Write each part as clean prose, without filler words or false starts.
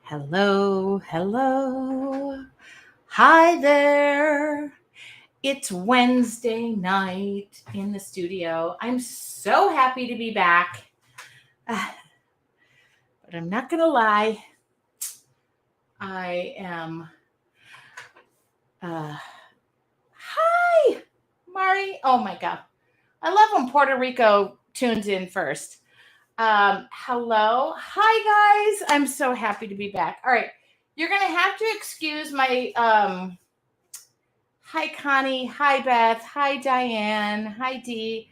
Hello, hello. Hi there. It's Wednesday night in the studio. I'm so happy to be back. But I'm not going to lie. I am. Hi, Mari. Oh my God. I love when Puerto Rico tunes in first. Hello. Hi, guys. I'm so happy to be back. All right. You're going to have to excuse my. Hi, Connie. Hi, Beth. Hi, Diane. Hi, Dee.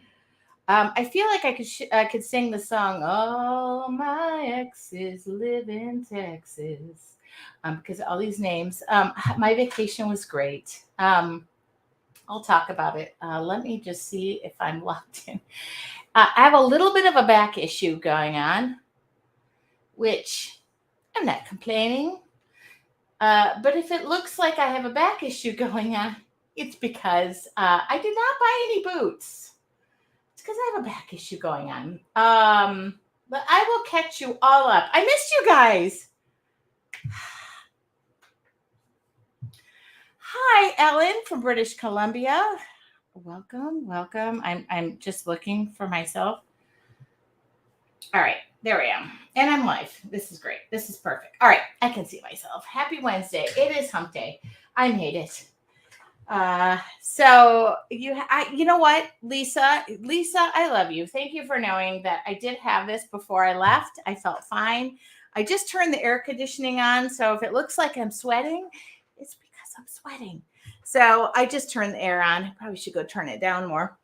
I feel like I could sing the song. All my exes live in Texas. Because all these names. My vacation was great. I'll talk about it. Let me just see if I'm locked in. I have a little bit of a back issue going on, which I'm not complaining. But if it looks like I have a back issue going on, it's because I did not buy any boots. It's because I have a back issue going on. But I will catch you all up. I missed you guys. Hi, Ellen from British Columbia. Welcome. I'm just looking for myself. All right, there I am. And I'm live. This is great. This is perfect. All right, I can see myself. Happy Wednesday. It is hump day. I made it. So you know what, Lisa, I love you. Thank you for knowing that I did have this before I left. I felt fine. I just turned the air conditioning on. So if it looks like I'm sweating, it's because I'm sweating. So I just turned the air on. I probably should go turn it down more.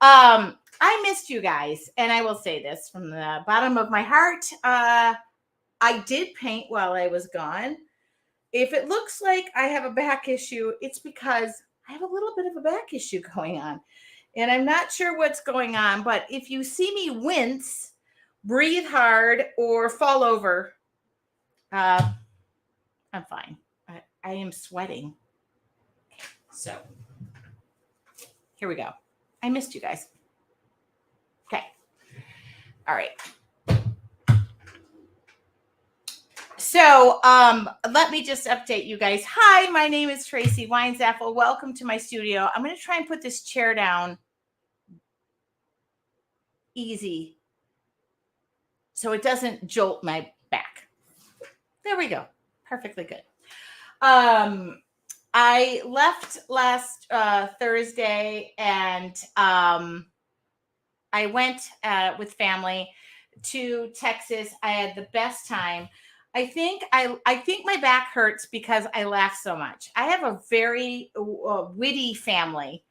I missed you guys. And I will say this from the bottom of my heart. I did paint while I was gone. If it looks like I have a back issue, it's because I have a little bit of a back issue going on. And I'm not sure what's going on, but if you see me wince, breathe hard, or fall over, I'm fine. I am sweating. So here we go. I missed you guys. Okay. All right. So let me just update you guys. Hi, my name is Tracy Weinsaffel. Welcome to my studio. I'm going to try and put this chair down easy so it doesn't jolt my back. There we go. Perfectly good. I left last Thursday and I went with family to Texas. I had the best time. I think my back hurts because I laugh so much. I have a very witty family,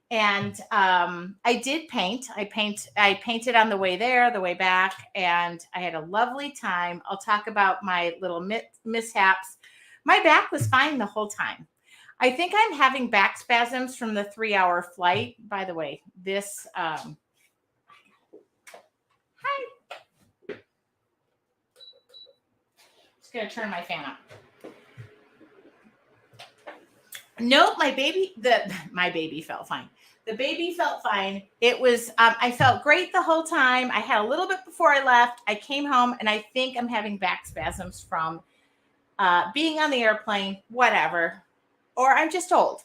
and I did paint. I painted on the way there, the way back, and I had a lovely time. I'll talk about my little mishaps. My back was fine the whole time. I think I'm having back spasms from the 3-hour flight. By the way, this. Hi. Gonna turn my fan up. Nope, my baby felt fine. The baby felt fine. It was I felt great the whole time. I had a little bit before I left. I came home and I think I'm having back spasms from being on the airplane, whatever, or I'm just old.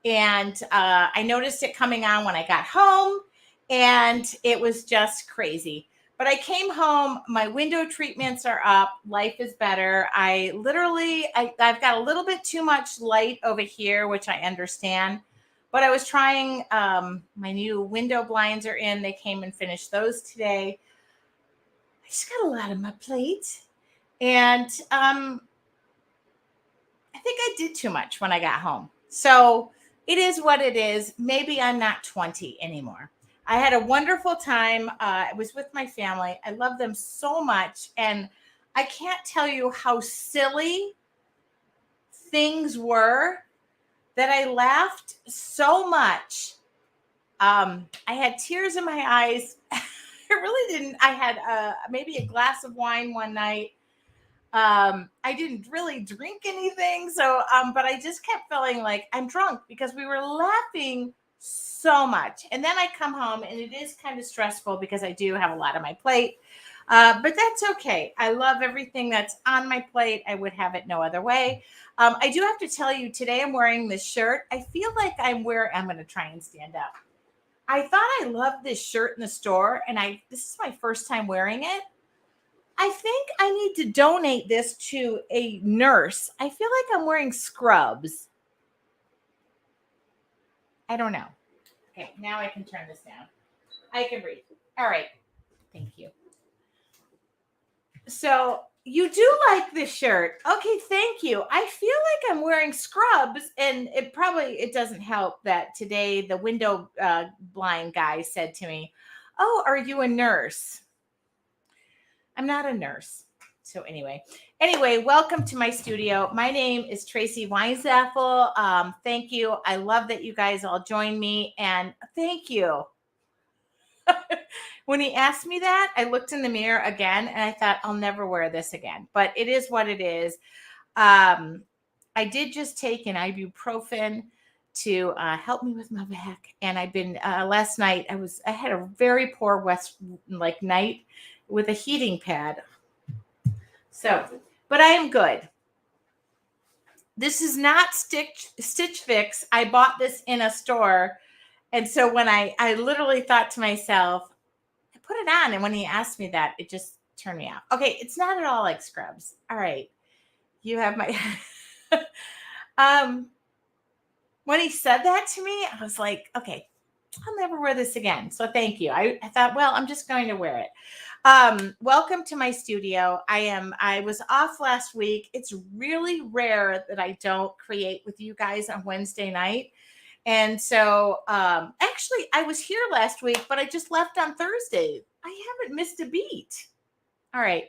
And I noticed it coming on when I got home, and it was just crazy. But I came home, my window treatments are up, life is better. I've got a little bit too much light over here, which I understand. But I was trying, my new window blinds are in. They came and finished those today. I just got a lot on my plate. And I think I did too much when I got home. So it is what it is. Maybe I'm not 20 anymore. I had a wonderful time. I was with my family. I love them so much. And I can't tell you how silly things were that I laughed so much. I had tears in my eyes. I really didn't. I had maybe a glass of wine one night. I didn't really drink anything. So, but I just kept feeling like I'm drunk because we were laughing so much. And then I come home and it is kind of stressful because I do have a lot on my plate. But that's okay. I love everything that's on my plate. I would have it no other way. I do have to tell you, today I'm wearing this shirt. I feel like I'm going to try and stand up. I thought I loved this shirt in the store, and this is my first time wearing it. I think I need to donate this to a nurse. I feel like I'm wearing scrubs. I don't know. Okay, now I can turn this down. I can breathe. All right. Thank you. So you do like this shirt. Okay, thank you. I feel like I'm wearing scrubs, and it doesn't help that today the window blind guy said to me, "Oh, are you a nurse?" I'm not a nurse. So anyway, welcome to my studio. My name is Tracy Weinsaffel. Thank you. I love that you guys all joined me, and thank you. When he asked me that, I looked in the mirror again and I thought, I'll never wear this again. But it is what it is. I did just take an ibuprofen to help me with my back. And I've been last night. I had a very poor night with a heating pad. So, but I am good. This is not Stitch Fix. I bought this in a store. And so when I literally thought to myself, I put it on, and when he asked me that, it just turned me off. Okay, it's not at all like scrubs. All right. You have my when he said that to me, I was like, okay, I'll never wear this again. So thank you. I thought, well, I'm just going to wear it. Welcome to my studio. I was off last week. It's really rare that I don't create with you guys on Wednesday night. And so, actually, I was here last week, but I just left on Thursday. I haven't missed a beat. All right.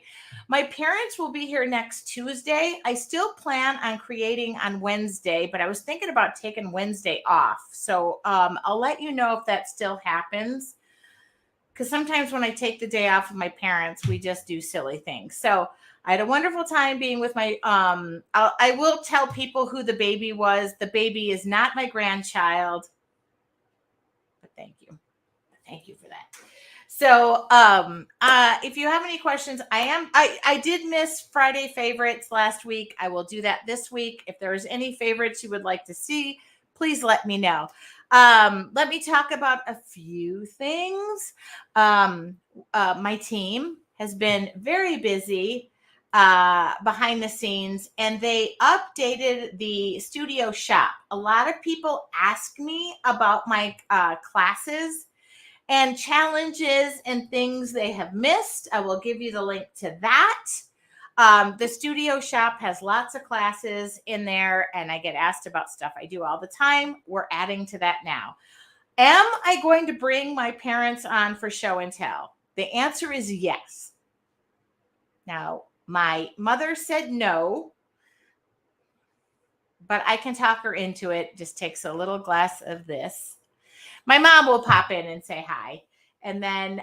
My parents will be here next Tuesday. I still plan on creating on Wednesday, but I was thinking about taking Wednesday off. So I'll let you know if that still happens. Because sometimes when I take the day off of my parents, we just do silly things. So I had a wonderful time being with my, I will tell people who the baby was. The baby is not my grandchild, but thank you. Thank you for that. So if you have any questions, I did miss Friday favorites last week. I will do that this week. If there's any favorites you would like to see, please let me know. Let me talk about a few things. My team has been very busy behind the scenes, and they updated the studio shop. A lot of people ask me about my classes and challenges and things they have missed. I will give you the link to that. The studio shop has lots of classes in there, and I get asked about stuff I do all the time. We're adding to that now. Am I going to bring my parents on for show and tell? The answer is yes. Now, my mother said no, but I can talk her into it. Just takes a little glass of this. My mom will pop in and say hi. And then,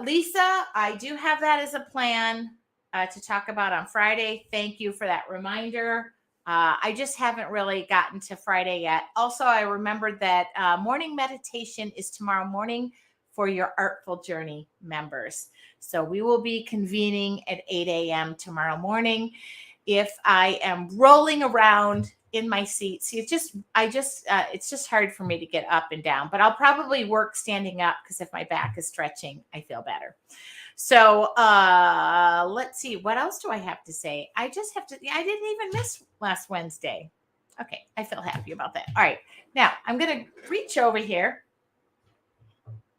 Lisa, I do have that as a plan to talk about on Friday. Thank you for that reminder. I just haven't really gotten to Friday yet. Also, I remembered that morning meditation is tomorrow morning for your Artful Journey members. So we will be convening at 8 a.m. tomorrow morning. If I am rolling around in my seat, see, it's just hard for me to get up and down, but I'll probably work standing up because if my back is stretching, I feel better. So let's see. What else do I have to say? I didn't even miss last Wednesday. Okay. I feel happy about that. All right. Now I'm going to reach over here,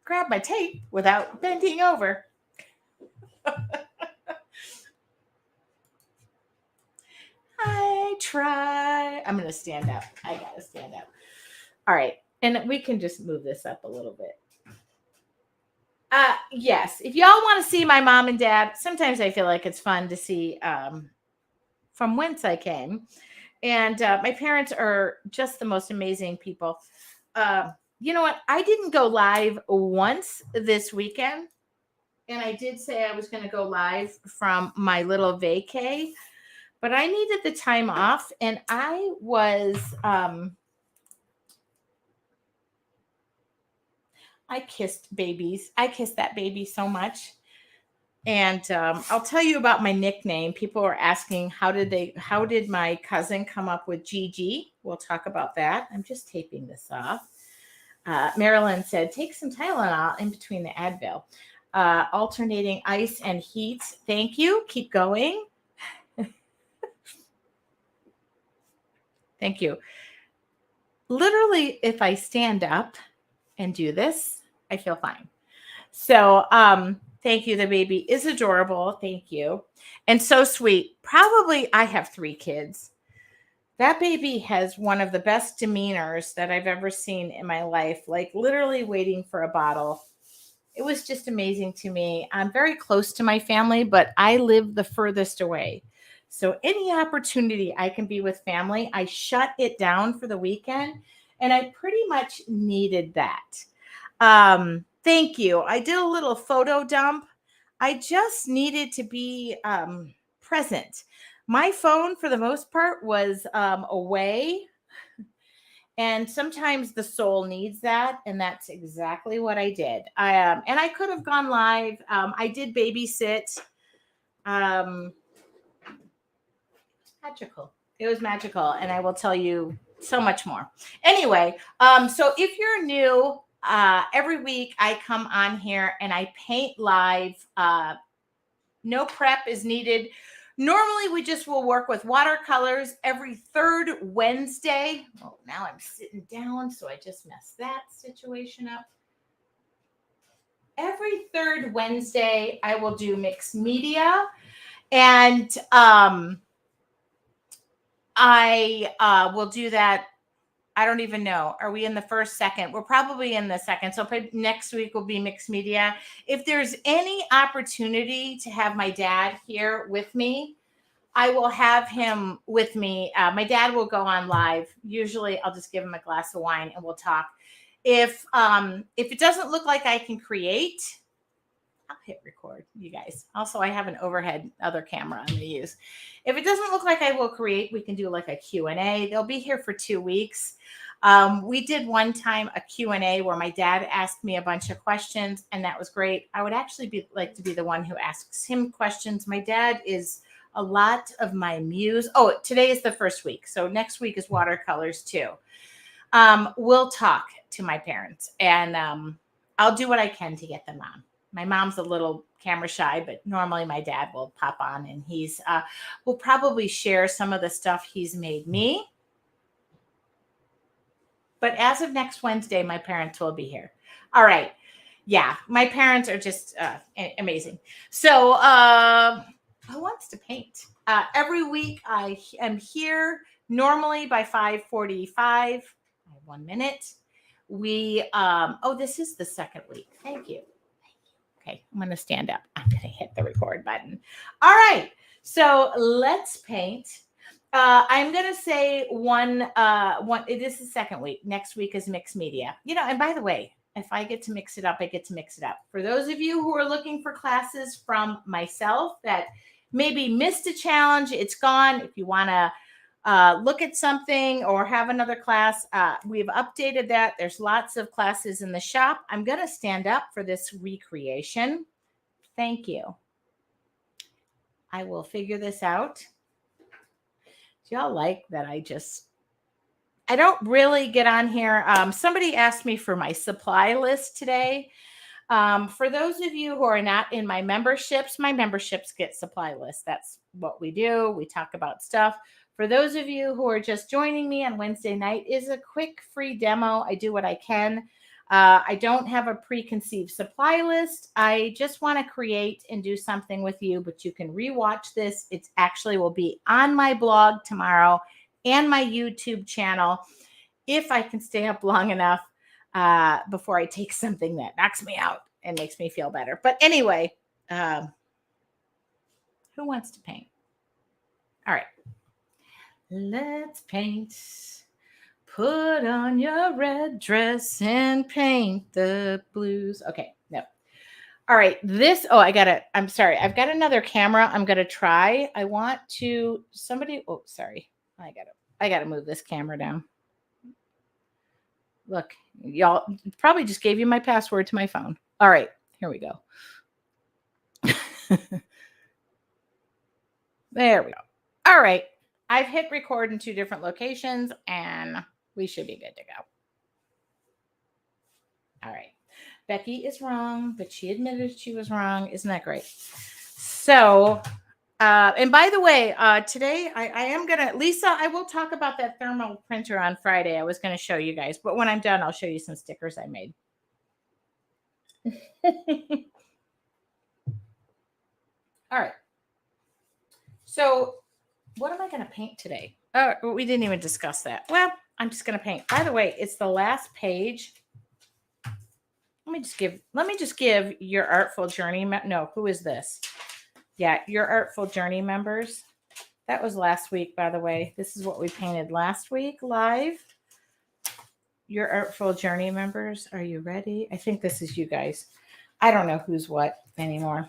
grab my tape without bending over. I try. I'm going to stand up. I got to stand up. All right. And we can just move this up a little bit. Yes. If y'all want to see my mom and dad, sometimes I feel like it's fun to see from whence I came. And my parents are just the most amazing people. You know what? I didn't go live once this weekend. And I did say I was going to go live from my little vacay. But I needed the time off, and I was I kissed babies. I kissed that baby so much. And I'll tell you about my nickname. People are asking, how did my cousin come up with Gigi? We'll talk about that. I'm just taping this off. Marilyn said, take some Tylenol in between the Advil. Alternating ice and heat. Thank you. Keep going. Thank you. Literally, if I stand up and do this, I feel fine. So, thank you. The baby is adorable. Thank you. And so sweet. Probably I have 3 kids. That baby has one of the best demeanors that I've ever seen in my life, like literally waiting for a bottle. It was just amazing to me. I'm very close to my family, but I live the furthest away. So any opportunity I can be with family, I shut it down for the weekend. And I pretty much needed that. Thank you. I did a little photo dump. I just needed to be present. My phone, for the most part, was away. And sometimes the soul needs that. And that's exactly what I did. And I could have gone live. I did babysit. Magical. It was magical. And I will tell you so much more. Anyway, so if you're new, every week I come on here and I paint live. No prep is needed. Normally, we just will work with watercolors every 3rd Wednesday. Oh, now I'm sitting down, so I just messed that situation up. Every 3rd Wednesday, I will do mixed media. And I will do that. I don't even know. Are we in the first, second? We're probably in the second. So next week will be mixed media. If there's any opportunity to have my dad here with me, I will have him with me. My dad will go on live. Usually I'll just give him a glass of wine and we'll talk. If it doesn't look like I can create, I'll hit record, you guys. Also, I have an overhead other camera I'm going to use. If it doesn't look like I will create, we can do like a Q&A. They'll be here for 2 weeks. We did one time a Q&A where my dad asked me a bunch of questions, and that was great. I would actually like to be the one who asks him questions. My dad is a lot of my muse. Oh, today is the first week. So next week is watercolors too. We'll talk to my parents, and I'll do what I can to get them on. My mom's a little camera shy, but normally my dad will pop on, and we'll probably share some of the stuff he's made me. But as of next Wednesday, my parents will be here. All right. Yeah, my parents are just amazing. So who wants to paint? Every week I am here normally by 5:45. I have 1 minute. This is the second week. Thank you. Okay, I'm going to stand up. I'm going to hit the record button. All right, so let's paint. I'm going to say one. It is the second week. Next week is mixed media. And by the way, if I get to mix it up, I get to mix it up. For those of you who are looking for classes from myself that maybe missed a challenge, it's gone. If you want to look at something or have another class, we've updated that. There's lots of classes in the shop. I'm going to stand up for this recreation. Thank you. I will figure this out. Do y'all like that? I don't really get on here. Somebody asked me for my supply list today. For those of you who are not in my memberships get supply lists. That's what we do. We talk about stuff. For those of you who are just joining me on Wednesday night, is a quick free demo. I do what I can. I don't have a preconceived supply list. I just want to create and do something with you, but you can rewatch this. It actually will be on my blog tomorrow and my YouTube channel if I can stay up long enough before I take something that knocks me out and makes me feel better. But anyway, who wants to paint? All right. Let's paint. Put on your red dress and paint the blues. Okay, no. All right, I'm sorry. I've got another camera I'm going to try. I want to, I got to move this camera down. Look, y'all probably just gave you my password to my phone. All right, here we go. There we go. All right. I've hit record in 2 different locations and we should be good to go. All right. Becky is wrong, but she admitted she was wrong. Isn't that great? So, and by the way, today I am going to, Lisa, I will talk about that thermal printer on Friday. I was going to show you guys, but when I'm done, I'll show you some stickers I made. All right. So, what am I going to paint today? Oh, we didn't even discuss that. Well, I'm just going to paint. By the way, it's the last page. Let me just give your Artful Journey. No, who is this? Yeah, your Artful Journey members. That was last week, by the way. This is what we painted last week live. Your Artful Journey members, are you ready? I think this is you guys. I don't know who's what anymore.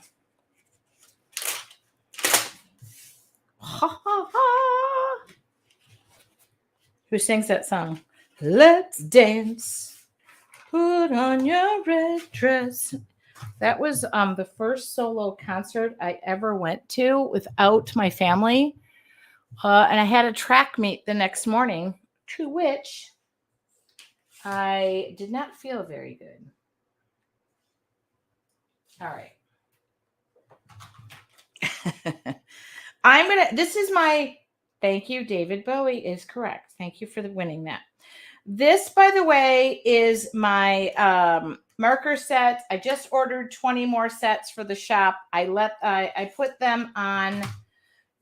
Who sings that song? Let's dance. Put on your red dress. That was the first solo concert I ever went to without my family. And I had a track meet the next morning, to which I did not feel very good. All right. This is my, thank you, David Bowie is correct. Thank you for winning that. This, by the way, is my marker set. I just ordered 20 more sets for the shop. I put them on.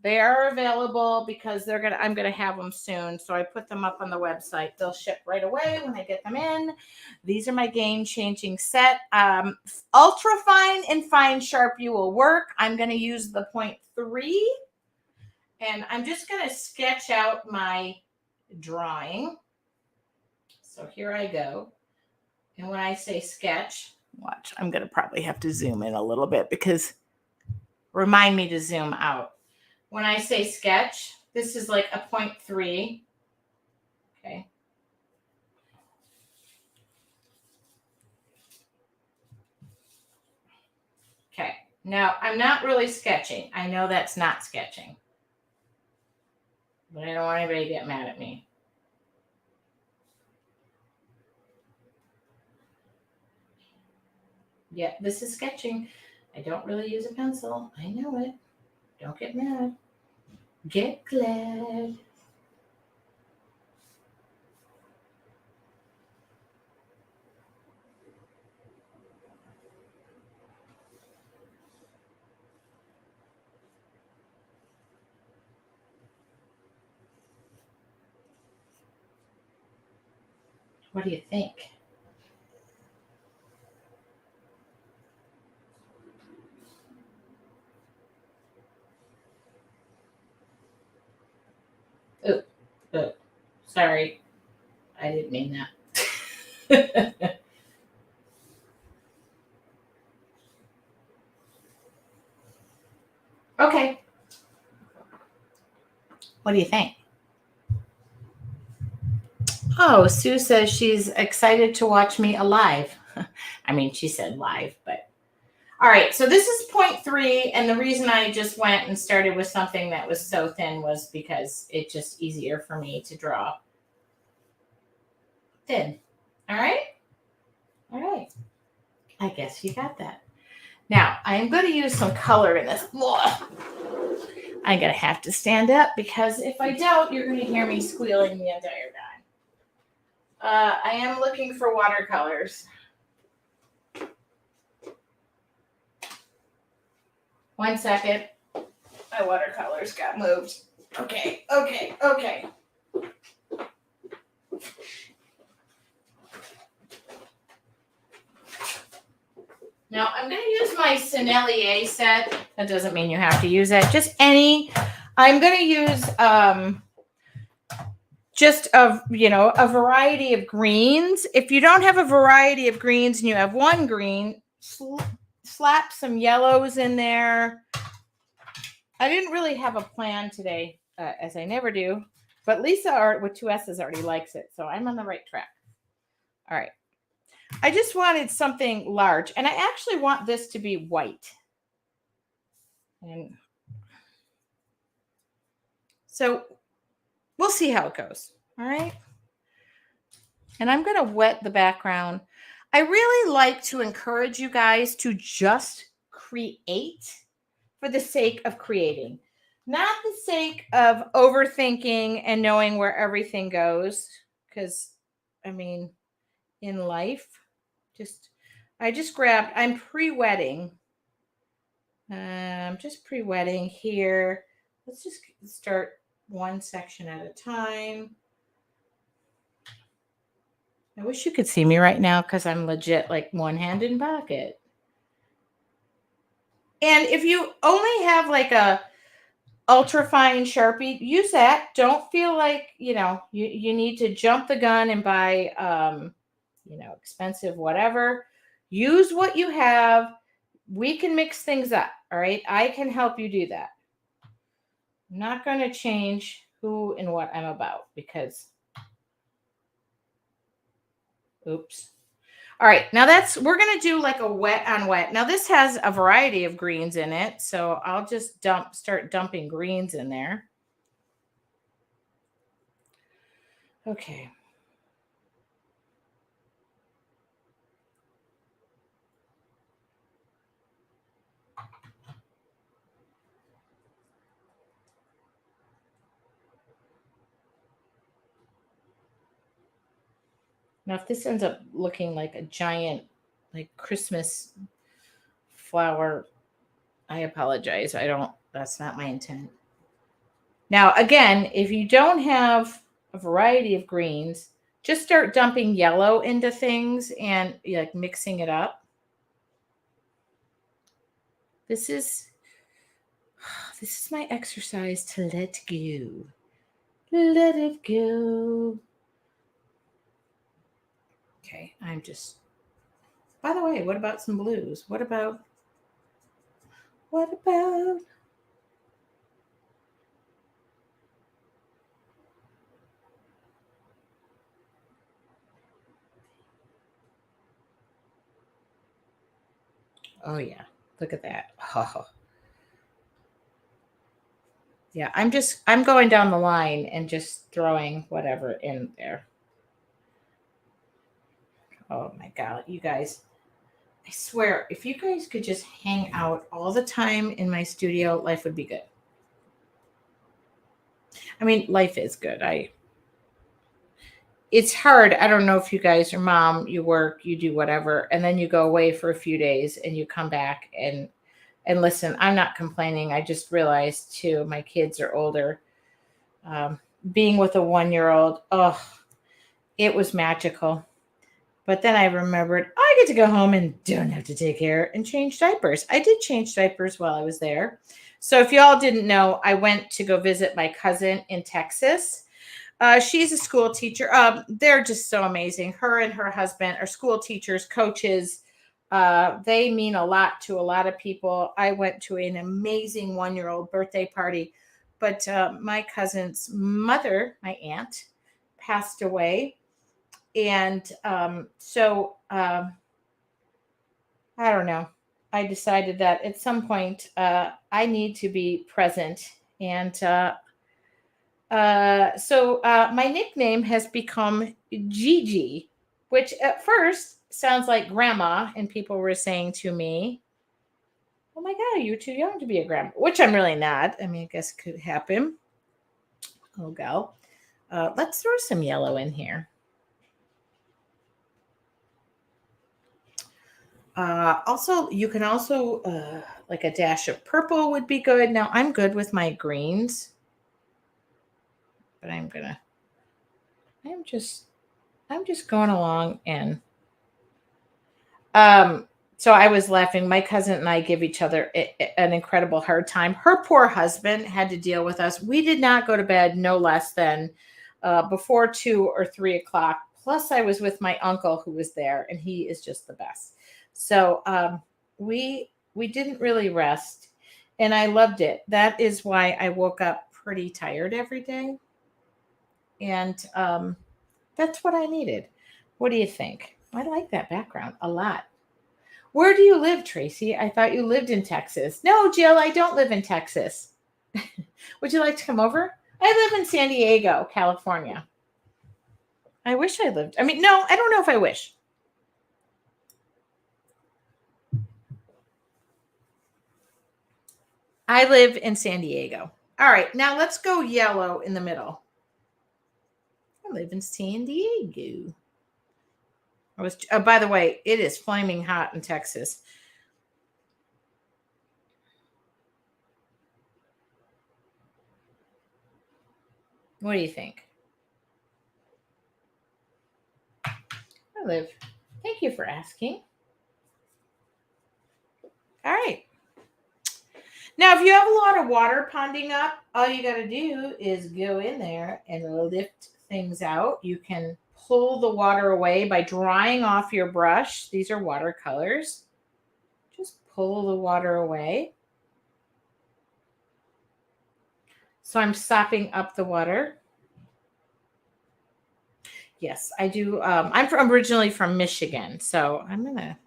They are available because I'm gonna have them soon. So I put them up on the website. They'll ship right away when I get them in. These are my game-changing set. Ultra fine and fine Sharpie will work. I'm gonna use the 0.3, and I'm just gonna sketch out my drawing. So here I go. And when I say sketch, watch, I'm gonna probably have to zoom in a little bit because remind me to zoom out. When I say sketch, this is like a 0.3. Okay. Okay. Now, I'm not really sketching. I know that's not sketching. But I don't want anybody to get mad at me. Yeah, this is sketching. I don't really use a pencil. I know it. Don't get mad. Get glad. What do you think? Oh, sorry. I didn't mean that. Okay. What do you think? Oh, Sue says she's excited to watch me alive. I mean, she said live, but all right. So this is 0.3. And the reason I just went and started with something that was so thin was because it's just easier for me to draw thin. All right. All right. I guess you got that. Now, I am going to use some color in this. I'm going to have to stand up because if I don't, you're going to hear me squealing the entire time. I am looking for watercolors. One second. My watercolors got moved. Okay. Now, I'm going to use my Sennelier set. That doesn't mean you have to use it. Just any. I'm going to use just a variety of greens. If you don't have a variety of greens and you have one green, slap some yellows in there. I didn't really have a plan today, as I never do. But Lisa with 2 S's already likes it, so I'm on the right track. All right. I just wanted something large, and I actually want this to be white. And so we'll see how it goes. All right. And I'm going to wet the background. I really like to encourage you guys to just create for the sake of creating, not the sake of overthinking and knowing where everything goes. Because, I mean, in life, I'm pre-wetting. I'm just pre-wetting here. Let's just start one section at a time. I wish you could see me right now because I'm legit like one hand in pocket. And if you only have like a ultra fine Sharpie, use that. Don't feel like, you need to jump the gun and buy, expensive whatever. Use what you have. We can mix things up. All right. I can help you do that. I'm not going to change who and what I'm about because, oops. All right, now we're going to do like a wet on wet. Now this has a variety of greens in it, so I'll just start dumping greens in there. Okay. Now if this ends up looking like a giant like Christmas flower, I apologize. That's not my intent. Now, again, if you don't have a variety of greens, just start dumping yellow into things and like mixing it up. This is my exercise to let go. Let it go. Okay, by the way, what about some blues? What about oh yeah, look at that. Oh. Yeah, I'm going down the line and just throwing whatever in there. Oh my God, you guys. I swear, if you guys could just hang out all the time in my studio, life would be good. I mean, life is good. It's hard. I don't know if you guys are mom, you work, you do whatever, and then you go away for a few days and you come back and listen, I'm not complaining. I just realized too, my kids are older. Being with a 1-year-old, oh, it was magical. But then I remembered I get to go home and don't have to take care and change diapers. I did change diapers while I was there. So if y'all didn't know, I went to go visit my cousin in Texas. She's a school teacher. They're just so amazing. Her and her husband are school teachers, coaches. They mean a lot to a lot of people. I went to an amazing 1-year-old birthday party, but my cousin's mother, my aunt, passed away. And I don't know. I decided that at some point I need to be present. And my nickname has become Gigi, which at first sounds like grandma. And people were saying to me, oh my God, you're too young to be a grandma, which I'm really not. I mean, I guess it could happen. Oh, go. Let's throw some yellow in here. Also, you can also like a dash of purple would be good. Now I'm good with my greens, but I'm just going along and so I was laughing. My cousin and I give each other an incredible hard time. Her poor husband had to deal with us. We did not go to bed no less than before 2 or 3 o'clock. Plus, I was with my uncle who was there, and he is just the best. So we didn't really rest, and I loved it. That is why I woke up pretty tired every day, and that's what I needed What do you think? I like that background a lot. Where do you live, Tracy? I thought you lived in Texas. No, Jill, I don't live in Texas. Would you like to come over? I live in San Diego, California. I wish I lived. I mean, no, I don't know if I wish. I live in San Diego. All right, now let's go yellow in the middle. I live in San Diego. By the way, it is flaming hot in Texas. What do you think? I live. Thank you for asking. All right. Now, if you have a lot of water ponding up, all you got to do is go in there and lift things out. You can pull the water away by drying off your brush. These are watercolors. Just pull the water away. So I'm sopping up the water. Yes, I do. I'm originally from Michigan, so I'm gonna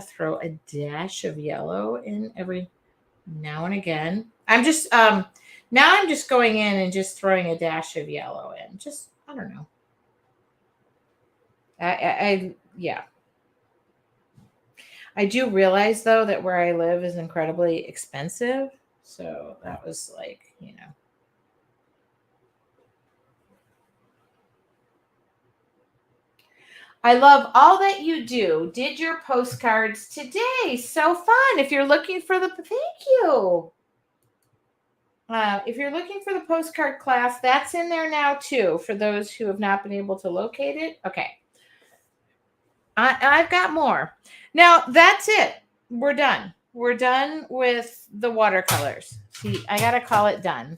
throw a dash of yellow in every now and again. I'm just now I'm just going in and just throwing a dash of yellow in. Just I don't know. I yeah. I do realize though that where I live is incredibly expensive, so that was like I love all that you do. Did your postcards today. So fun. If you're looking for the, thank you. If you're looking for the postcard class, that's in there now too, for those who have not been able to locate it. Okay. I've got more. Now that's it. We're done. We're done with the watercolors. See, I got to call it done.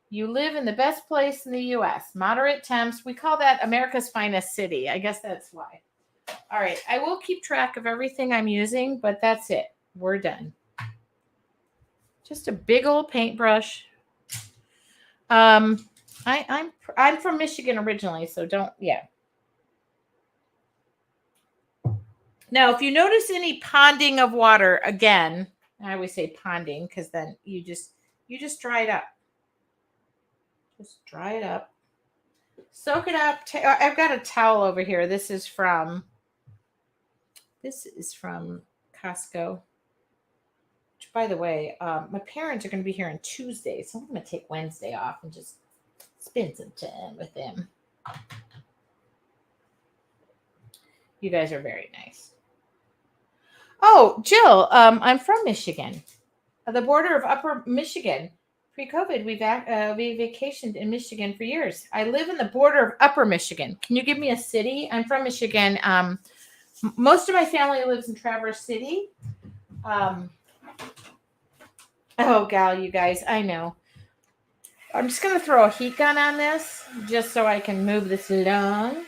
You live in the best place in the U.S. Moderate temps. We call that America's finest city. I guess that's why. All right. I will keep track of everything I'm using, but that's it. We're done. Just a big old paintbrush. I'm from Michigan originally, so yeah. Now, if you notice any ponding of water, again, I always say ponding because then you just dry it up. Just dry it up. Soak it up. I've got a towel over here. This is from Costco. Which, by the way, my parents are going to be here on Tuesday, so I'm going to take Wednesday off and just spend some time with them. You guys are very nice. Oh, Jill, I'm from Michigan, the border of Upper Michigan. Pre-COVID, we vacationed in Michigan for years. I live in the border of Upper Michigan. Can you give me a city? I'm from Michigan. Most of my family lives in Traverse City. Oh, gal, you guys, I know. I'm just going to throw a heat gun on this just so I can move this along.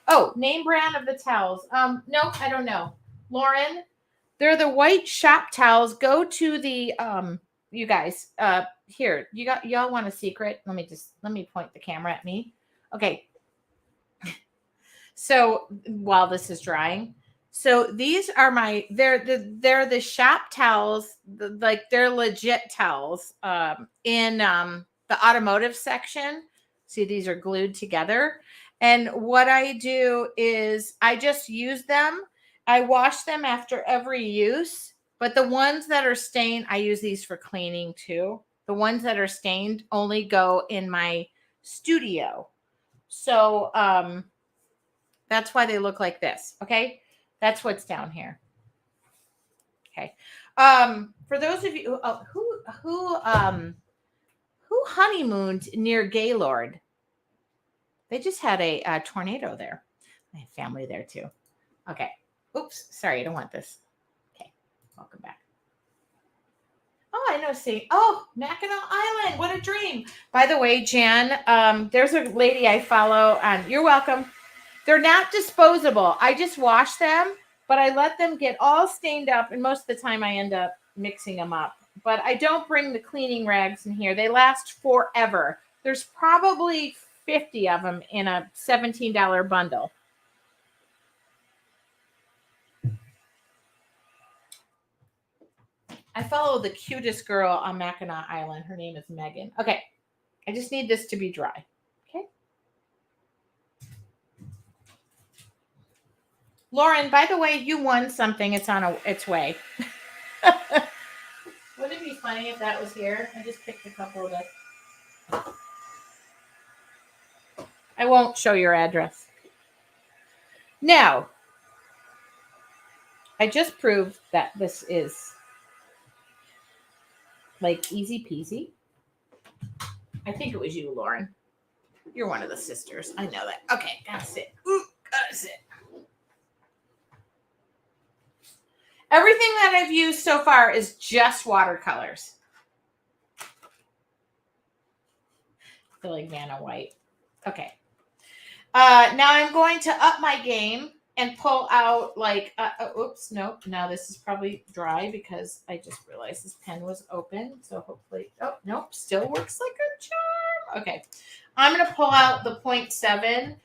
Oh, name brand of the towels. No, I don't know. Lauren, they're the white shop towels. Go to the you guys, here, y'all want a secret? Let me point the camera at me. Okay. So while this is drying, so these are they're the shop towels, they're legit towels in the automotive section. See, these are glued together. And what I do is I just use them. I wash them after every use. But the ones that are stained, I use these for cleaning too. The ones that are stained only go in my studio. So that's why they look like this. Okay. That's what's down here. Okay. For those of you who honeymooned near Gaylord, they just had a tornado there. I have family there too. Okay. Oops. Sorry. I don't want this. Welcome back. Oh, I know. See. Oh, Mackinac Island. What a dream. By the way, Jan, there's a lady I follow on. You're welcome. They're not disposable. I just wash them, but I let them get all stained up. And most of the time I end up mixing them up. But I don't bring the cleaning rags in here. They last forever. There's probably 50 of them in a $17 bundle. I follow the cutest girl on Mackinac Island. Her name is Megan. Okay. I just need this to be dry. Okay. Lauren, by the way, you won something. It's on its way. Wouldn't it be funny if that was here? I just picked a couple of this. I won't show your address. Now, I just proved that this is like easy peasy. I think it was you, Lauren. You're one of the sisters. I know that. Okay, gotta sit. Gotta sit. Everything that I've used so far is just watercolors. I feel like Vanna White. Okay. Now I'm going to up my game and pull out like, oops, nope. Now this is probably dry because I just realized this pen was open. So hopefully, oh, nope, still works like a charm. Okay. I'm going to pull out the 0.7.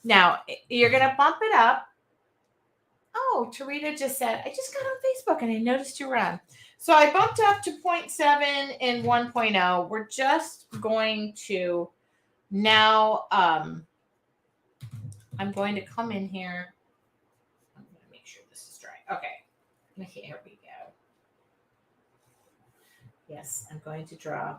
Now you're going to bump it up. Oh, Tarita just said, I just got on Facebook and I noticed you were on. So I bumped up to 0.7 and 1.0. We're just going to now, I'm going to come in here. I'm going to make sure this is dry. Okay. Here we go. Yes, I'm going to draw.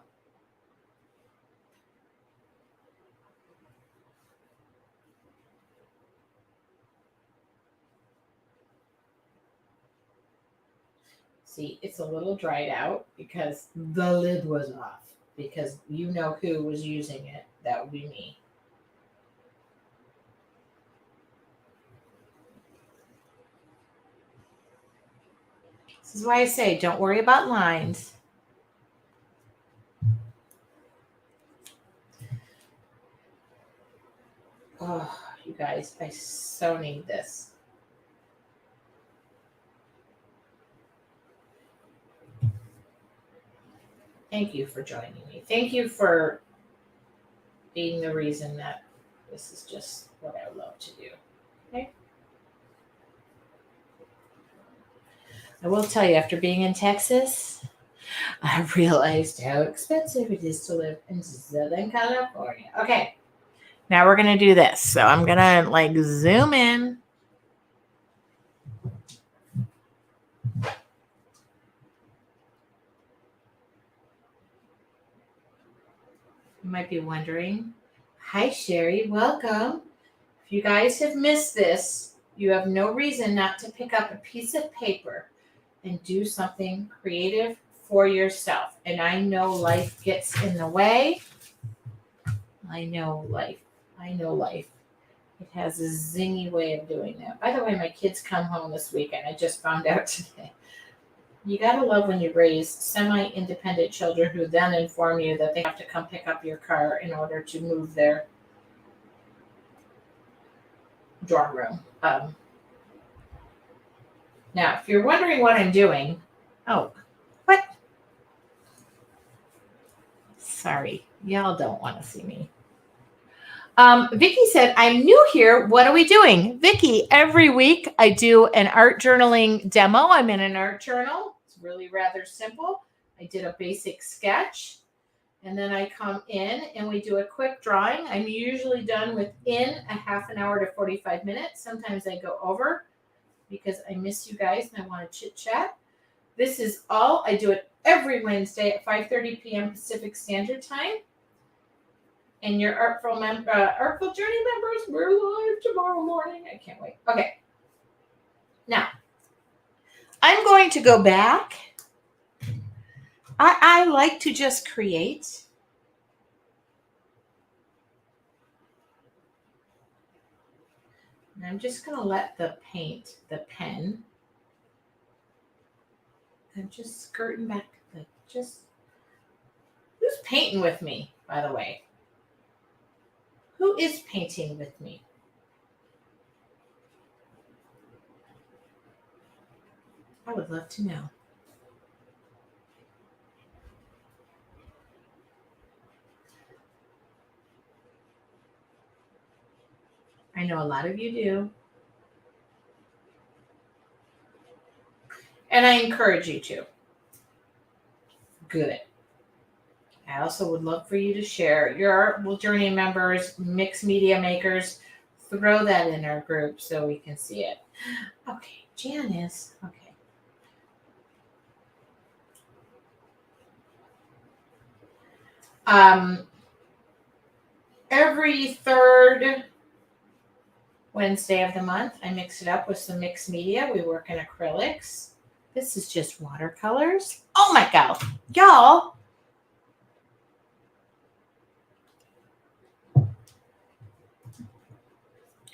See, it's a little dried out because the lid was off. Because you know who was using it. That would be me. This is why I say don't worry about lines. Oh, you guys, I so need this. Thank you for joining me. Thank you for being the reason that this is just what I love to do. Okay. I will tell you, after being in Texas, I realized how expensive it is to live in Southern California. Okay. Now we're going to do this. So I'm going to like zoom in. You might be wondering, hi, Sherry, welcome. If you guys have missed this, you have no reason not to pick up a piece of paper and do something creative for yourself. And I know life gets in the way. I know life. It has a zingy way of doing that. By the way, my kids come home this weekend. I just found out today. You gotta love when you raise semi-independent children who then inform you that they have to come pick up your car in order to move their dorm room. Now, if you're wondering what I'm doing, oh, what? Sorry, y'all don't want to see me. Vicki said, I'm new here. What are we doing? Vicki, every week I do an art journaling demo. I'm in an art journal. It's really rather simple. I did a basic sketch and then I come in and we do a quick drawing. I'm usually done within a half an hour to 45 minutes. Sometimes I go over because I miss you guys and I want to chit chat. This is all. I do it every Wednesday at 5:30 p.m. Pacific Standard Time. And your Artful Journey members, we're live tomorrow morning. I can't wait. Okay. Now, I'm going to go back. I like to just create. And I'm just going to let the pen, I'm just skirting back. Who's painting with me, by the way? Who is painting with me? I would love to know. I know a lot of you do. And I encourage you to. Good. I also would love for you to share your Journey members, mixed media makers. Throw that in our group so we can see it. Okay, Janice. Okay. Every third Wednesday of the month, I mix it up with some mixed media. We work in acrylics. This is just watercolors. Oh my God, y'all.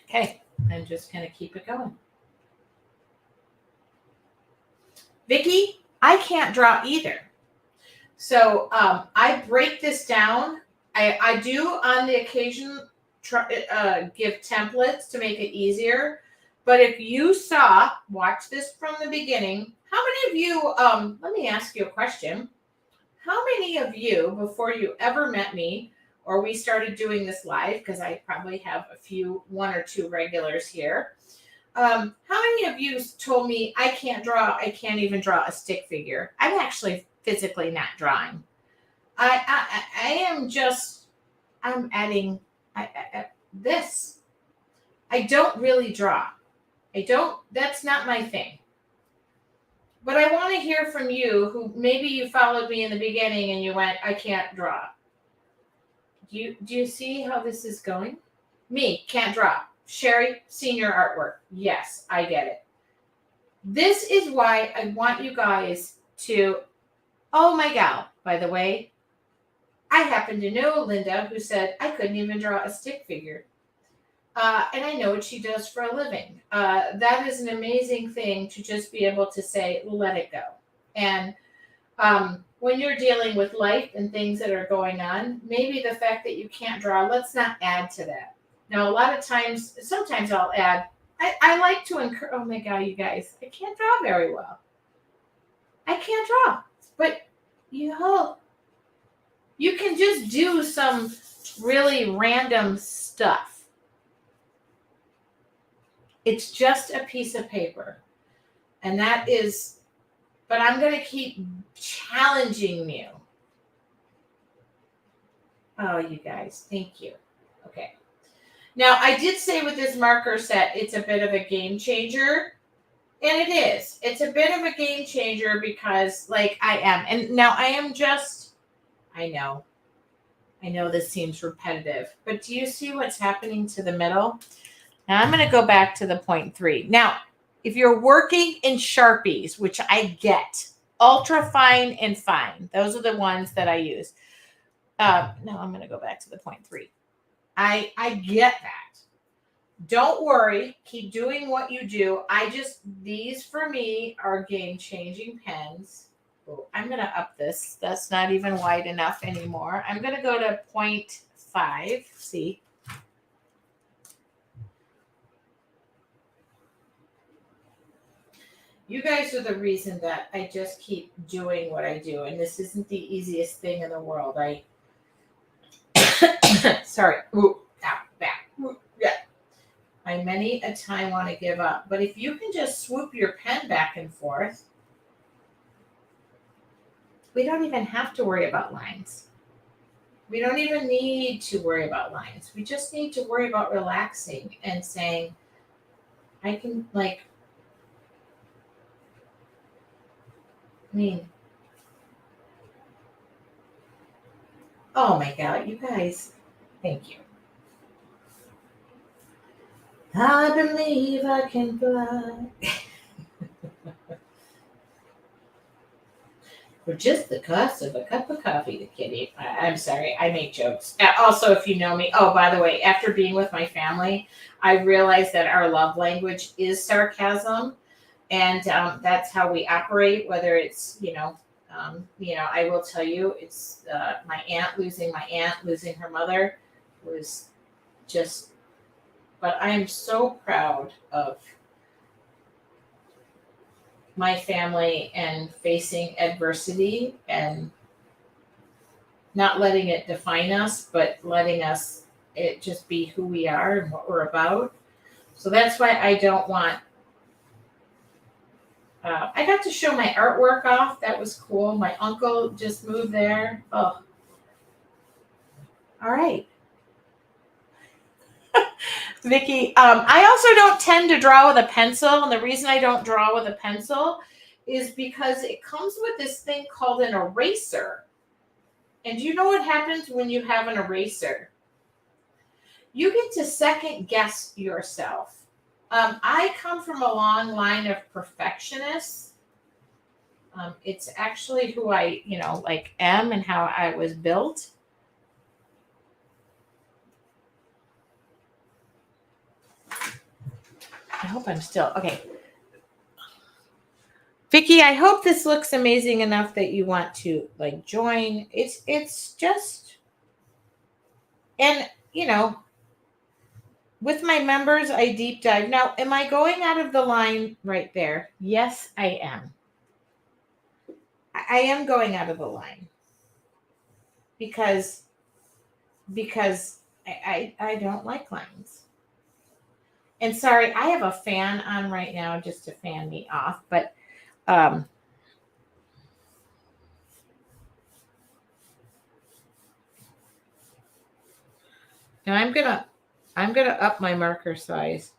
Okay, I'm just going to keep it going. Vicki, I can't draw either. So I break this down. I do on the occasion give templates to make it easier. But if you watch this from the beginning, how many of you, let me ask you a question. How many of you, before you ever met me, or we started doing this live, because I probably have one or two regulars here, how many of you told me I can't even draw a stick figure? I'm actually physically not drawing. I'm adding this. I don't really draw. That's not my thing. But I want to hear from you who maybe you followed me in the beginning and you went, I can't draw. Do you see how this is going? Me, can't draw. Sherry, senior artwork. Yes, I get it. This is why I want you guys to, oh my God, by the way, I happen to know Linda who said I couldn't even draw a stick figure. And I know what she does for a living. That is an amazing thing to just be able to say, let it go. And when you're dealing with life and things that are going on, maybe the fact that you can't draw, let's not add to that. Now, a lot of times, sometimes I'll add, I like to encourage, oh my God, you guys, I can't draw very well. I can't draw. But, you can just do some really random stuff. It's just a piece of paper. And but I'm going to keep challenging you. Oh, you guys, thank you. Okay. Now, I did say with this marker set, it's a bit of a game changer. And it is. It's a bit of a game changer because, I am. And now I am I know this seems repetitive. But do you see what's happening to the middle? Now, I'm going to go back to the 0.3. Now, if you're working in Sharpies, which I get, ultra fine and fine, those are the ones that I use. No, I'm going to go back to the 0.3. I get that. Don't worry. Keep doing what you do. These for me are game-changing pens. Oh, I'm going to up this. That's not even wide enough anymore. I'm going to go to 0.5. See? You guys are the reason that I just keep doing what I do. And this isn't the easiest thing in the world. Sorry. Ooh, ow, back. Ooh, yeah. I many a time want to give up. But if you can just swoop your pen back and forth, we don't even have to worry about lines. We don't even need to worry about lines. We just need to worry about relaxing and saying, I can oh my God, you guys, thank you. I believe I can fly. For just the cost of a cup of coffee, the kitty. I'm sorry, I make jokes. Also, if you know me, oh, by the way, after being with my family, I realized that our love language is sarcasm. And that's how we operate, whether it's, I will tell you, it's my aunt, losing her mother was just, but I am so proud of my family and facing adversity and not letting it define us, but letting it just be who we are and what we're about. So that's why I don't want. I got to show my artwork off. That was cool. My uncle just moved there. Oh, all right. Vicky, I also don't tend to draw with a pencil. And the reason I don't draw with a pencil is because it comes with this thing called an eraser. And do you know what happens when you have an eraser? You get to second guess yourself. I come from a long line of perfectionists. It's actually who I, am and how I was built. I hope I'm still okay. Vicky, I hope this looks amazing enough that you want to join. It's just, and with my members, I deep dive. Now, am I going out of the line right there? Yes, I am. I am going out of the line because I don't like lines. And sorry, I have a fan on right now just to fan me off, but now I'm gonna up my marker size.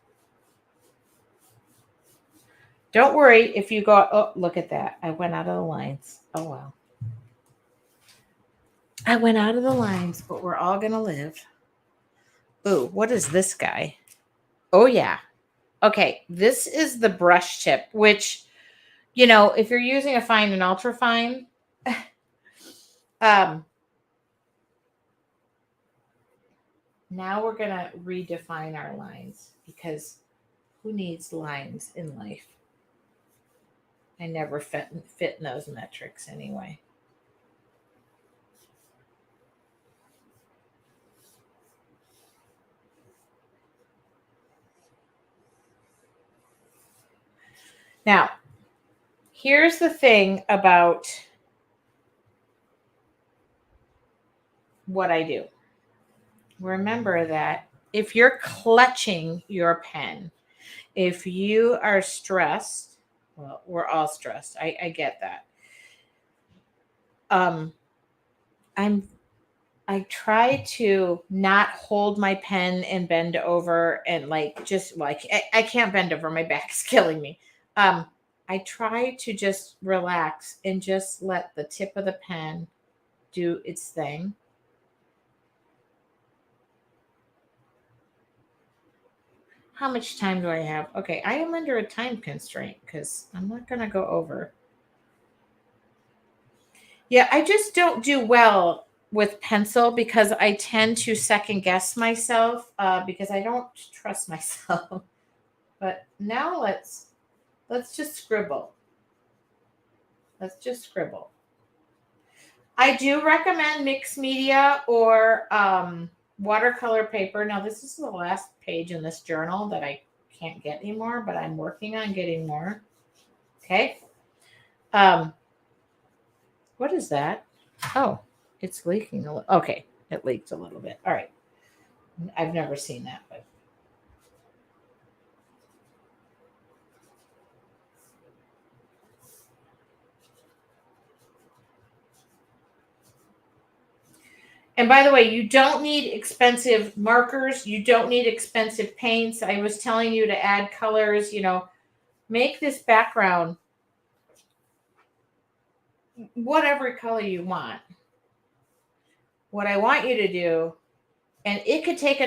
Don't worry if you go. Oh, look at that! I went out of the lines. Oh wow! I went out of the lines, but we're all gonna live. Ooh, what is this guy? Oh yeah. Okay, this is the brush tip, which if you're using a fine and ultra fine, now we're gonna redefine our lines because who needs lines in life? I never fit in those metrics anyway. Now, here's the thing about what I do. Remember that if you're clutching your pen, if you are stressed, well, we're all stressed. I get that. I try to not hold my pen and bend over and I can't bend over. My back is killing me. I try to just relax and just let the tip of the pen do its thing. How much time do I have? Okay, I am under a time constraint because I'm not going to go over. Yeah, I just don't do well with pencil because I tend to second guess myself because I don't trust myself. But now let's just scribble. Let's just scribble. I do recommend mixed media or watercolor paper. Now, this is the last page in this journal that I can't get anymore, but I'm working on getting more. Okay. What is that? Oh, it's leaking a little. Okay, it leaked a little bit. All right. I've never seen that, but and by the way, you don't need expensive markers. You don't need expensive paints. I was telling you to add colors, make this background whatever color you want. What I want you to do, and it could take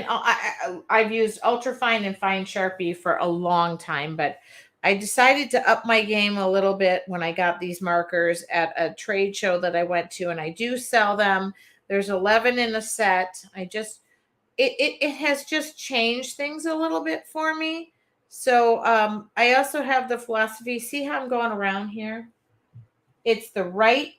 I've used ultra fine and fine Sharpie for a long time, but I decided to up my game a little bit when I got these markers at a trade show that I went to, and I do sell them. There's 11 in a set. It has just changed things a little bit for me. So I also have the philosophy. See how I'm going around here? It's the right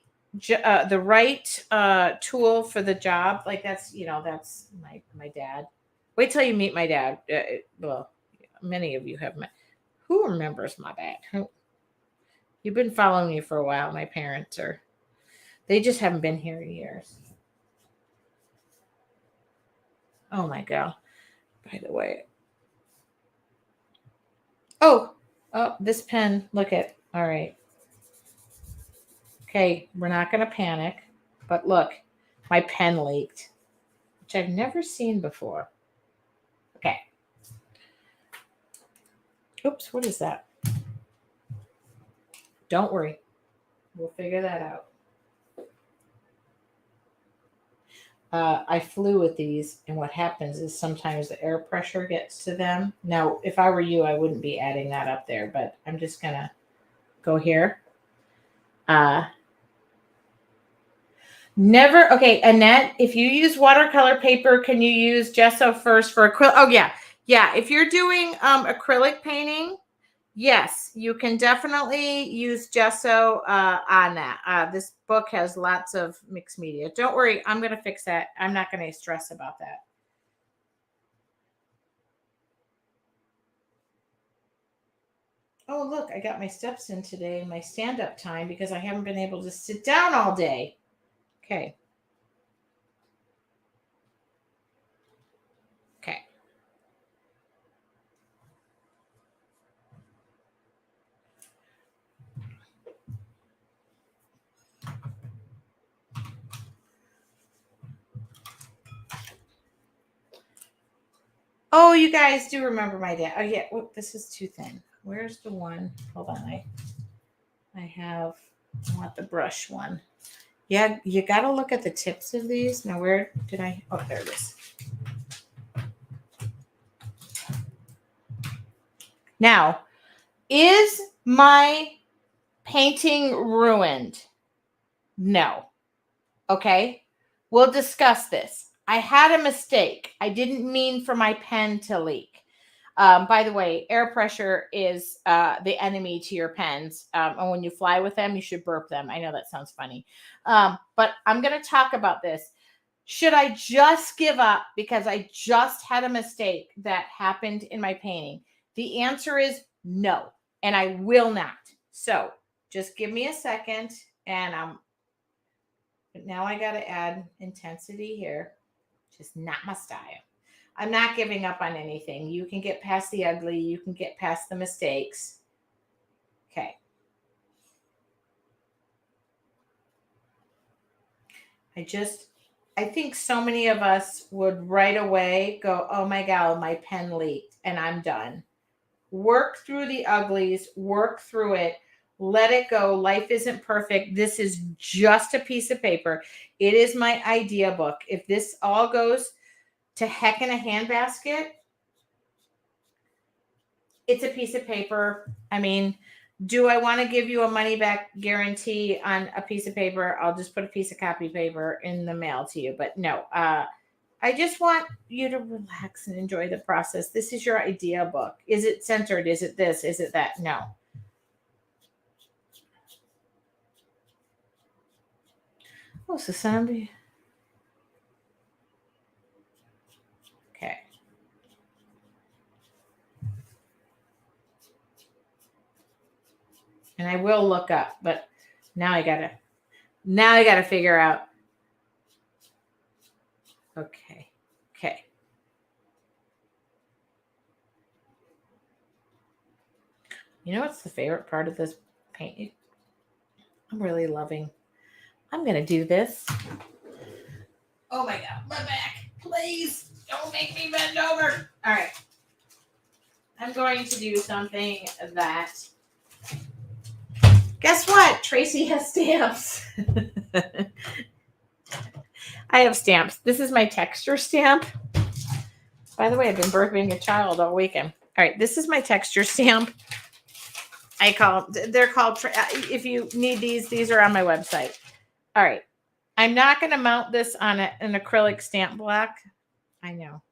tool for the job. Like that's my dad. Wait till you meet my dad. Well, many of you have met. Who remembers my dad? You've been following me for a while. My parents they just haven't been here in years. Oh my God. By the way, Oh, this pen, look at, all right. Okay, we're not going to panic, but look, my pen leaked, which I've never seen before. Okay. Oops, what is that? Don't worry. We'll figure that out. I flew with these, and what happens is sometimes the air pressure gets to them. Now, if I were you, I wouldn't be adding that up there, but I'm just going to go here. Never. Okay, Annette, if you use watercolor paper, can you use gesso first for acrylic? Oh, yeah. Yeah, if you're doing acrylic painting, yes, you can definitely use gesso on that. This book has lots of mixed media. Don't worry, I'm going to fix that. I'm not going to stress about that. Oh, look, I got my steps in today, my stand-up time, because I haven't been able to sit down all day. Okay. Okay. Oh, you guys do remember my dad. Oh, yeah. Oh, this is too thin. Where's the one? Hold on. I want the brush one. Yeah, you got to look at the tips of these. Now, where did I? Oh, there it is. Now, is my painting ruined? No. Okay. We'll discuss this. I had a mistake. I didn't mean for my pen to leak. By the way, air pressure is the enemy to your pens. And when you fly with them, you should burp them. I know that sounds funny. But I'm going to talk about this. Should I just give up because I just had a mistake that happened in my painting? The answer is no, and I will not. So just give me a second, and now I got to add intensity here. Just not my style. I'm not giving up on anything. You can get past the ugly. You can get past the mistakes. Okay. I think so many of us would right away go, oh my God, my pen leaked and I'm done. Work through the uglies, work through it, let it go. Life isn't perfect. This is just a piece of paper. It is my idea book. If this all goes to heck in a handbasket, it's a piece of paper. I mean, do I want to give you a money back guarantee on a piece of paper? I'll just put a piece of copy paper in the mail to you. But no, I just want you to relax and enjoy the process. This is your idea book. Is it centered? Is it this? Is it that? No. Oh, so somebody. Okay. And I will look up, but now I gotta figure out. Okay. Okay. You know what's the favorite part of this painting? I'm really loving. I'm gonna do this. Oh my God, my back. Please don't make me bend over. All right. I'm going to do something that. Guess what? Tracy has stamps. I have stamps. This is my texture stamp. By the way, I've been birthing a child all weekend. All right, this is my texture stamp. They're called, if you need these are on my website. All right. I'm not going to mount this on an acrylic stamp block. I know.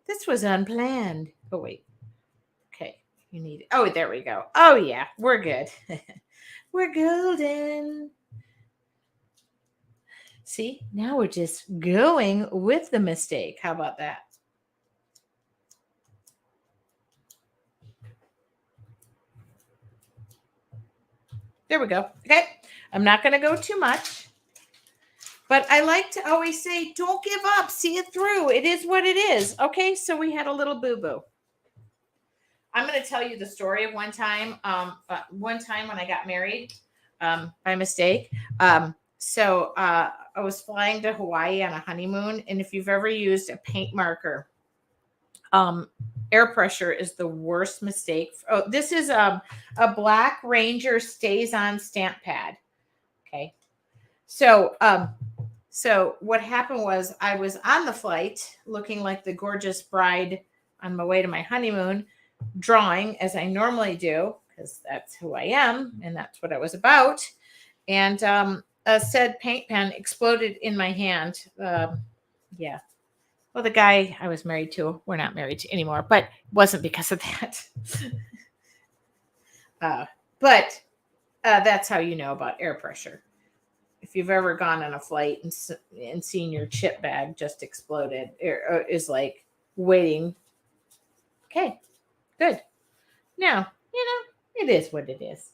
This was unplanned. Oh, wait. Okay. You need it. Oh, there we go. Oh, yeah. We're good. We're golden. See, now we're just going with the mistake. How about that? There we go. Okay. I'm not going to go too much. But I like to always say, don't give up. See it through. It is what it is. Okay. So we had a little boo-boo. I'm going to tell you the story of one time. One time when I got married, by mistake. I was flying to Hawaii on a honeymoon, and if you've ever used a paint marker, air pressure is the worst mistake. Oh, this is a Black Ranger stays on stamp pad. Okay. So what happened was I was on the flight looking like the gorgeous bride on my way to my honeymoon, drawing as I normally do, because that's who I am and that's what I was about. And a said paint pen exploded in my hand. Yeah. Well, the guy I was married to, we're not married to anymore, but it wasn't because of that. But that's how you know about air pressure. If you've ever gone on a flight and seen your chip bag just exploded, it is like waiting. Okay, good. Now, it is what it is.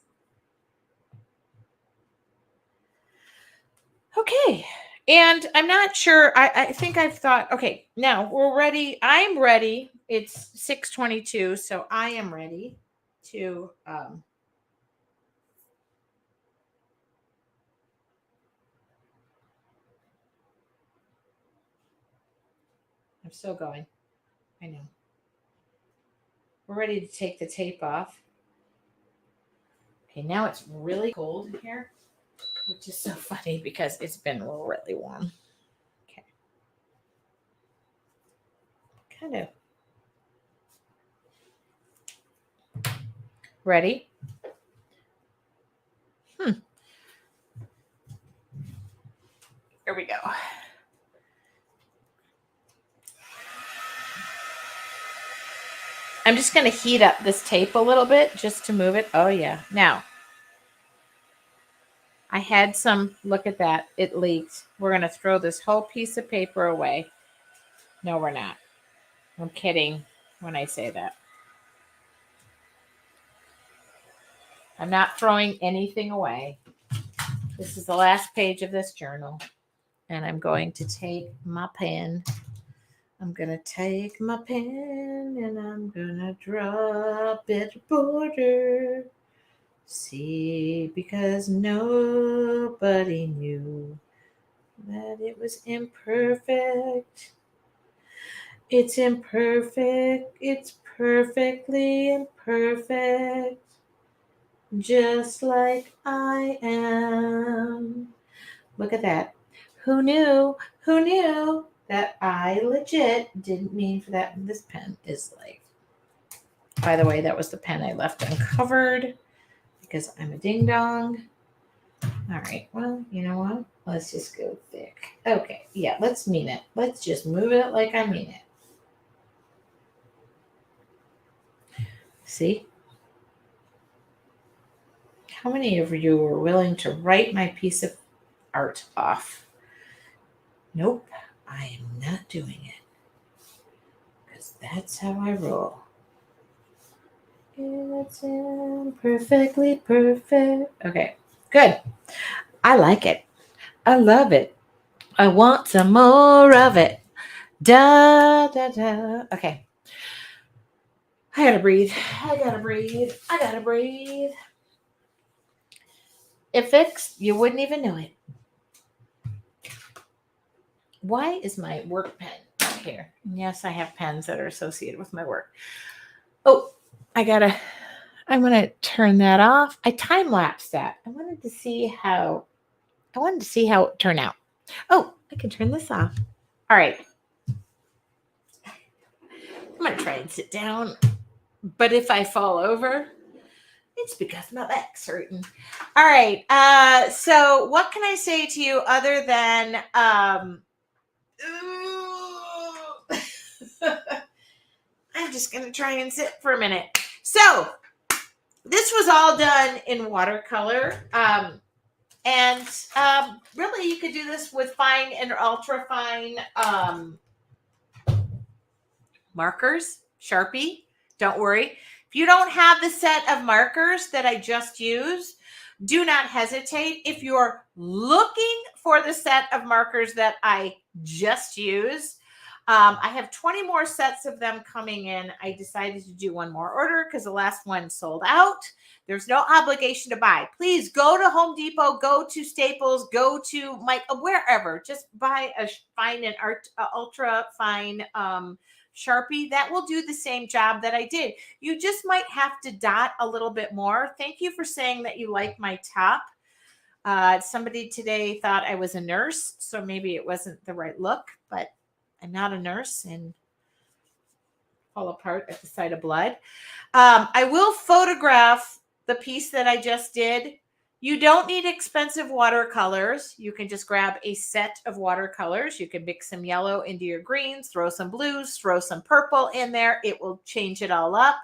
Okay. And I'm not sure. I think I've thought, okay, now we're ready. I'm ready. It's 6:22, so I am ready to I'm still going. I know. We're ready to take the tape off. Okay, now it's really cold in here, which is so funny because it's been really warm. Okay. Kind of. Ready? Here we go. I'm just going to heat up this tape a little bit just to move it. Oh, yeah. Now, I had some, look at that. It leaked. We're going to throw this whole piece of paper away. No, we're not. I'm kidding when I say that. I'm not throwing anything away. This is the last page of this journal. And I'm going to take my pen. I'm going to take my pen and I'm going to draw a bit border. See, because nobody knew that it was imperfect. It's imperfect. It's perfectly imperfect. Just like I am. Look at that. Who knew? Who knew that I legit didn't mean for that? This pen is like, by the way, that was the pen I left uncovered because I'm a ding dong. All right. Well, you know what? Let's just go thick. Okay. Yeah, let's mean it. Let's just move it like I mean it. See? How many of you were willing to write my piece of art off? Nope, I am not doing it. Because that's how I roll. It's imperfectly perfect. Okay, good. I like it. I love it. I want some more of it. Da, da, da. Okay. I gotta breathe. I gotta breathe. I gotta breathe. It fixed. You wouldn't even know it. Why is my work pen here? Yes, I have pens that are associated with my work. Oh, I'm going to turn that off. I time lapsed that. I wanted to see how it turned out. Oh, I can turn this off. All right. I'm going to try and sit down. But if I fall over, it's because my back's hurting. All right. So what can I say to you other than I'm just going to try and sit for a minute. So this was all done in watercolor. And really you could do this with fine and ultra fine markers, Sharpie. Don't worry. If you don't have the set of markers that I just used, do not hesitate. If you're looking for the set of markers that I just used, I have 20 more sets of them coming in. I decided to do one more order because the last one sold out. There's no obligation to buy. Please go to Home Depot, go to Staples, go to Mike, wherever. Just buy find an ultra fine Sharpie that will do the same job that I did. You just might have to dot a little bit more. Thank you for saying that you like my top. Somebody today thought I was a nurse, so maybe it wasn't the right look, but I'm not a nurse and fall apart at the sight of blood. I will photograph the piece that I just did. You don't need expensive watercolors. You can just grab a set of watercolors. You can mix some yellow into your greens, throw some blues, throw some purple in there. It will change it all up.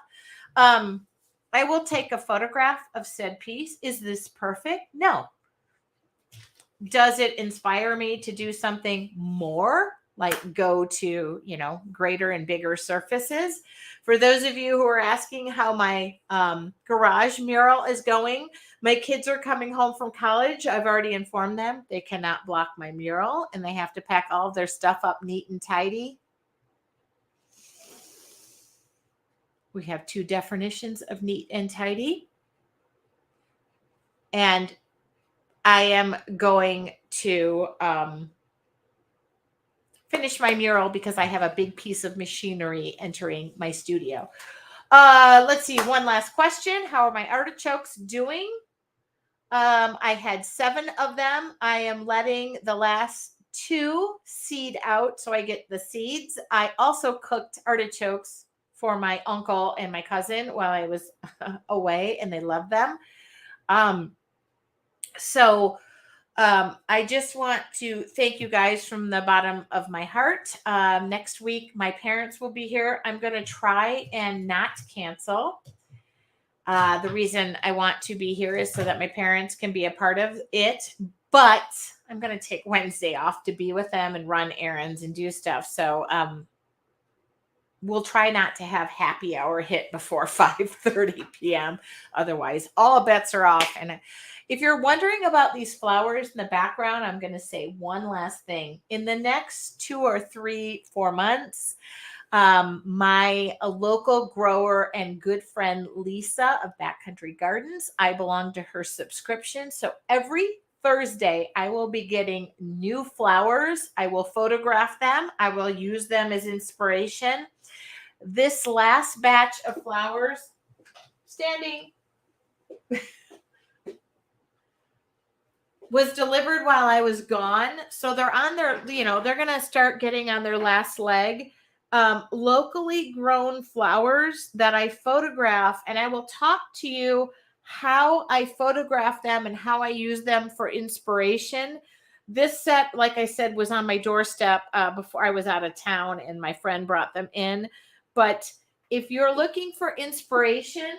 I will take a photograph of said piece. Is this perfect? No. Does it inspire me to do something more, like go to, greater and bigger surfaces? For those of you who are asking how my garage mural is going, my kids are coming home from college. I've already informed them they cannot block my mural and they have to pack all of their stuff up neat and tidy. We have two definitions of neat and tidy. And I am going to finish my mural because I have a big piece of machinery entering my studio. Let's see. One last question. How are my artichokes doing? I had 7 of them. I am letting the last 2 seed out so I get the seeds. I also cooked artichokes for my uncle and my cousin while I was away, and they loved them. So I just want to thank you guys from the bottom of my heart. Next week, my parents will be here. I'm going to try and not cancel. The reason I want to be here is so that my parents can be a part of it. But I'm going to take Wednesday off to be with them and run errands and do stuff. So we'll try not to have happy hour hit before 5:30 p.m. Otherwise, all bets are off. And if you're wondering about these flowers in the background, I'm going to say one last thing. In the next 2 or 3, 4 months, my local grower and good friend Lisa of Backcountry Gardens, I belong to her subscription. So every Thursday, I will be getting new flowers. I will photograph them. I will use them as inspiration. This last batch of flowers, standing, was delivered while I was gone. So they're on their, they're going to start getting on their last leg. Locally grown flowers that I photograph, and I will talk to you how I photograph them and how I use them for inspiration. This set, like I said, was on my doorstep before I was out of town, and my friend brought them in. But if you're looking for inspiration,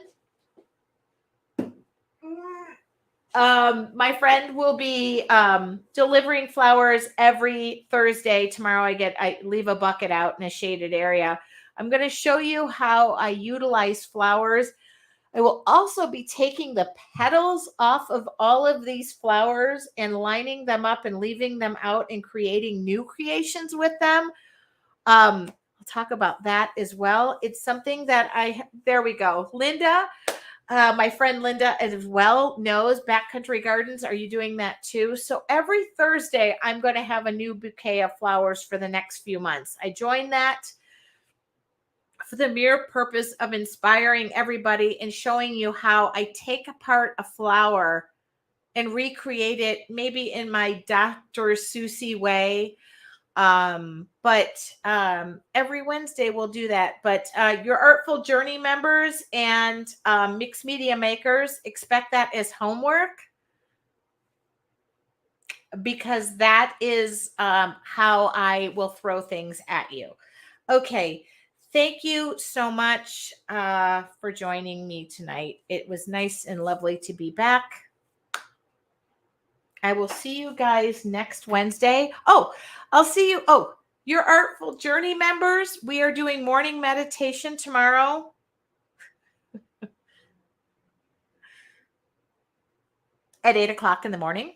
my friend will be delivering flowers every Thursday. Tomorrow I leave a bucket out in a shaded area. I'm going to show you how I utilize flowers. I will also be taking the petals off of all of these flowers and lining them up and leaving them out and creating new creations with them. I'll talk about that as well. It's something that there we go. Linda, my friend Linda as well knows Backcountry Gardens. Are you doing that too? So every Thursday, I'm going to have a new bouquet of flowers for the next few months. I joined that for the mere purpose of inspiring everybody and showing you how I take apart a flower and recreate it maybe in my Dr. Susie way. But every Wednesday we'll do that. But your Artful Journey members and mixed media makers, expect that as homework, because that is how I will throw things at you. Okay. Thank you so much for joining me tonight. It was nice and lovely to be back. I will see you guys next Wednesday. Oh, I'll see you. Oh, your Artful Journey members, we are doing morning meditation tomorrow. At 8:00 in the morning.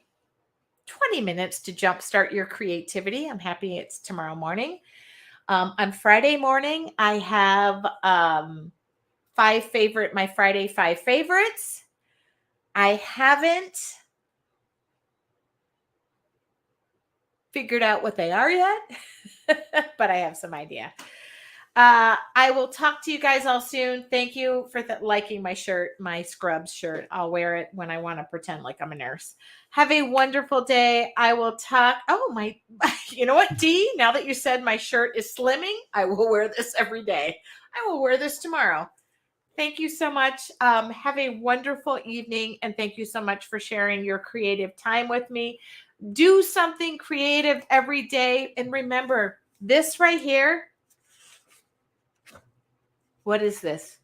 20 minutes to jumpstart your creativity. I'm happy it's tomorrow morning. On Friday morning, I have my Friday 5 favorites. I haven't figured out what they are yet, but I have some idea. I will talk to you guys all soon. Thank you for liking my shirt, my scrubs shirt. I'll wear it when I want to pretend like I'm a nurse. Have a wonderful day. I will talk. Oh, you know what, Dee? Now that you said my shirt is slimming, I will wear this every day. I will wear this tomorrow. Thank you so much. Have a wonderful evening. And thank you so much for sharing your creative time with me. Do something creative every day. And remember, this right here, what is this?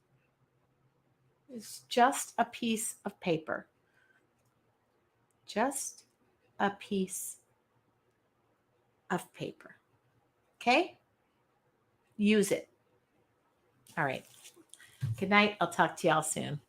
It's just a piece of paper. Just a piece of paper. Okay? Use it. All right. Good night. I'll talk to y'all soon.